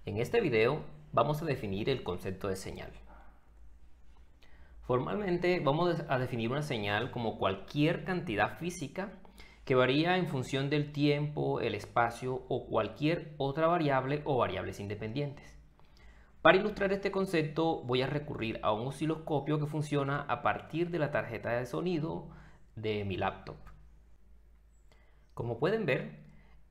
En este video vamos a definir el concepto de señal. Formalmente vamos a definir una señal como cualquier cantidad física que varía en función del tiempo, el espacio o cualquier otra variable o variables independientes. Para ilustrar este concepto voy a recurrir a un osciloscopio que funciona a partir de la tarjeta de sonido de mi laptop. Como pueden ver,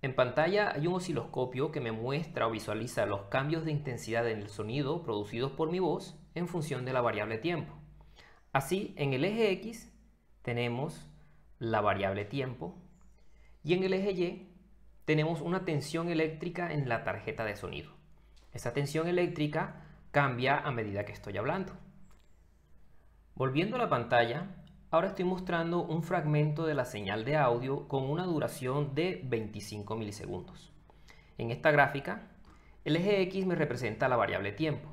en pantalla hay un osciloscopio que me muestra o visualiza los cambios de intensidad en el sonido producidos por mi voz en función de la variable tiempo. Así, en el eje X tenemos la variable tiempo y en el eje Y tenemos una tensión eléctrica en la tarjeta de sonido. Esa tensión eléctrica cambia a medida que estoy hablando. Volviendo a la pantalla, ahora estoy mostrando un fragmento de la señal de audio con una duración de 25 milisegundos. En esta gráfica, el eje X me representa la variable tiempo.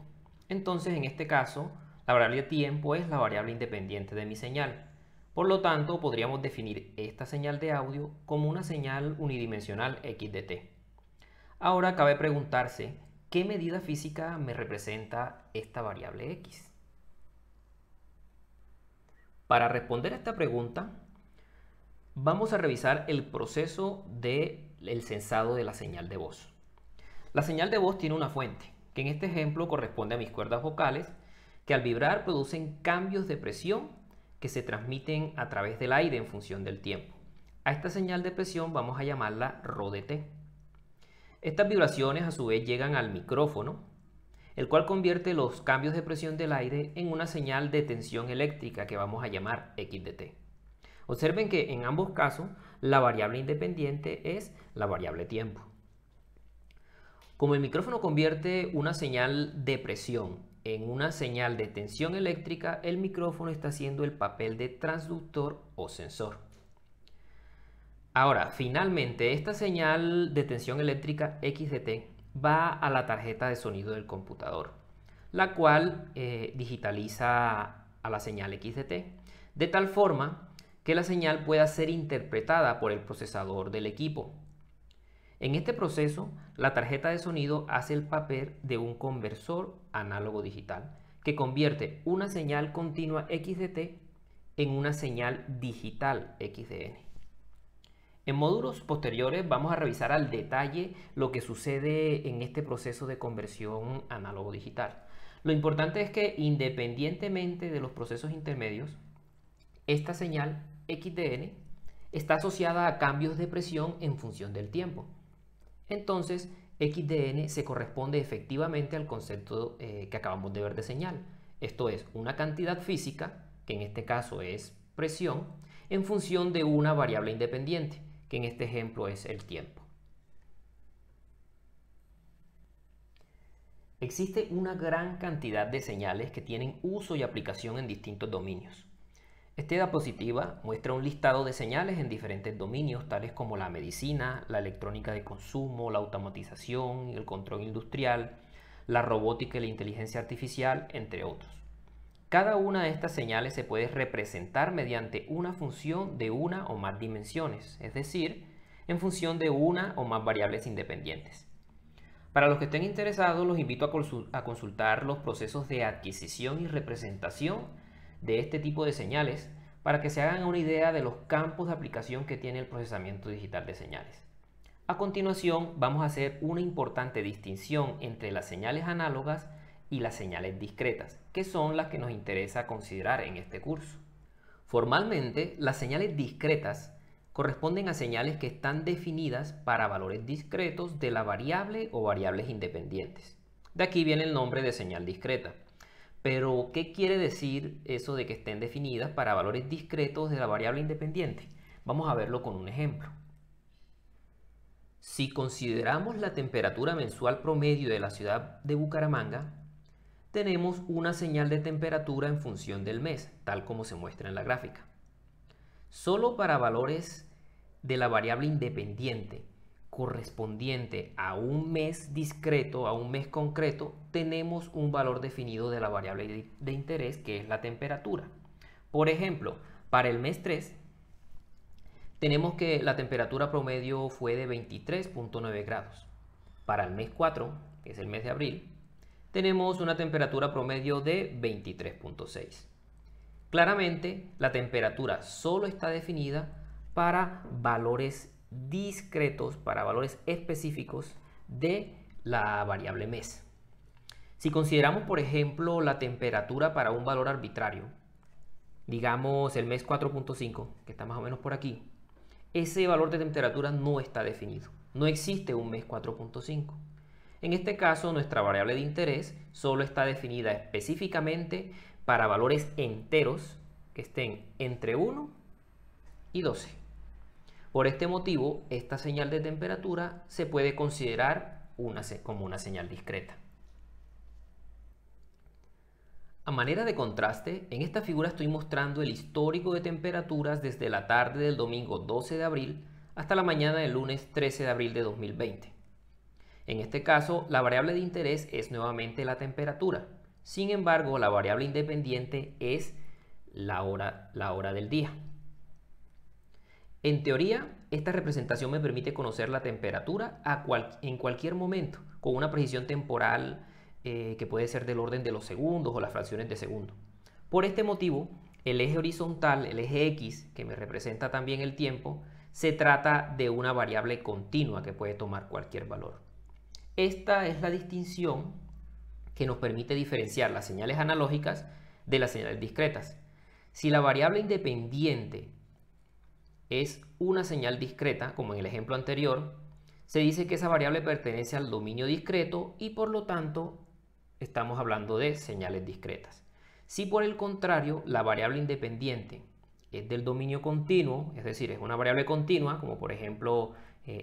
Entonces, en este caso, la variable tiempo es la variable independiente de mi señal. Por lo tanto, podríamos definir esta señal de audio como una señal unidimensional x de t. Ahora cabe preguntarse, ¿qué medida física me representa esta variable x? Para responder a esta pregunta, vamos a revisar el proceso del sensado de la señal de voz. La señal de voz tiene una fuente, que en este ejemplo corresponde a mis cuerdas vocales, que al vibrar producen cambios de presión que se transmiten a través del aire en función del tiempo. A esta señal de presión vamos a llamarla Rho de T. Estas vibraciones a su vez llegan al micrófono, el cual convierte los cambios de presión del aire en una señal de tensión eléctrica que vamos a llamar X de T. Observen que en ambos casos la variable independiente es la variable tiempo. Como el micrófono convierte una señal de presión en una señal de tensión eléctrica, el micrófono está haciendo el papel de transductor o sensor. Ahora, finalmente, esta señal de tensión eléctrica X de T va a la tarjeta de sonido del computador, la cual digitaliza a la señal X de T, de tal forma que la señal pueda ser interpretada por el procesador del equipo. En este proceso, la tarjeta de sonido hace el papel de un conversor análogo digital, que convierte una señal continua X de T en una señal digital X de N. En módulos posteriores vamos a revisar al detalle lo que sucede en este proceso de conversión análogo-digital. Lo importante es que independientemente de los procesos intermedios, esta señal X de N está asociada a cambios de presión en función del tiempo. Entonces, X de N se corresponde efectivamente al concepto que acabamos de ver de señal. Esto es una cantidad física, que en este caso es presión, en función de una variable independiente, que en este ejemplo es el tiempo. Existe una gran cantidad de señales que tienen uso y aplicación en distintos dominios. Esta diapositiva muestra un listado de señales en diferentes dominios, tales como la medicina, la electrónica de consumo, la automatización, el control industrial, la robótica y la inteligencia artificial, entre otros. Cada una de estas señales se puede representar mediante una función de una o más dimensiones, es decir, en función de una o más variables independientes. Para los que estén interesados, los invito a consultar los procesos de adquisición y representación de este tipo de señales para que se hagan una idea de los campos de aplicación que tiene el procesamiento digital de señales. A continuación, vamos a hacer una importante distinción entre las señales análogas y las señales discretas, que son las que nos interesa considerar en este curso. Formalmente, las señales discretas corresponden a señales que están definidas para valores discretos de la variable o variables independientes. De aquí viene el nombre de señal discreta. Pero, ¿qué quiere decir eso de que estén definidas para valores discretos de la variable independiente? Vamos a verlo con un ejemplo. Si consideramos la temperatura mensual promedio de la ciudad de Bucaramanga, tenemos una señal de temperatura en función del mes, tal como se muestra en la gráfica. Solo para valores de la variable independiente correspondiente a un mes discreto, a un mes concreto, tenemos un valor definido de la variable de interés, que es la temperatura. Por ejemplo, para el mes 3, tenemos que la temperatura promedio fue de 23.9 grados. Para el mes 4, que es el mes de abril, tenemos una temperatura promedio de 23.6. Claramente, la temperatura solo está definida para valores discretos, para valores específicos de la variable mes. Si consideramos, por ejemplo, la temperatura para un valor arbitrario, digamos el mes 4.5, que está más o menos por aquí, ese valor de temperatura no está definido. No existe un mes 4.5. En este caso, nuestra variable de interés solo está definida específicamente para valores enteros que estén entre 1 y 12. Por este motivo, esta señal de temperatura se puede considerar como una señal discreta. A manera de contraste, en esta figura estoy mostrando el histórico de temperaturas desde la tarde del domingo 12 de abril hasta la mañana del lunes 13 de abril de 2020. En este caso, la variable de interés es nuevamente la temperatura. Sin embargo, la variable independiente es la hora del día. En teoría, esta representación me permite conocer la temperatura en cualquier momento, con una precisión temporal que puede ser del orden de los segundos o las fracciones de segundo. Por este motivo, el eje horizontal, el eje X, que me representa también el tiempo, se trata de una variable continua que puede tomar cualquier valor. Esta es la distinción que nos permite diferenciar las señales analógicas de las señales discretas. Si la variable independiente es una señal discreta, como en el ejemplo anterior, se dice que esa variable pertenece al dominio discreto y por lo tanto estamos hablando de señales discretas. Si por el contrario la variable independiente es del dominio continuo, es decir, es una variable continua, como por ejemplo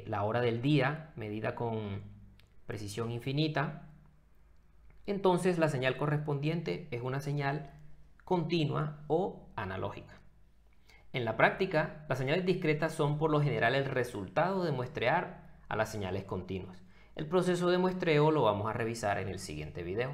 la hora del día medida con precisión infinita, entonces la señal correspondiente es una señal continua o analógica. En la práctica, las señales discretas son por lo general el resultado de muestrear a las señales continuas. El proceso de muestreo lo vamos a revisar en el siguiente video.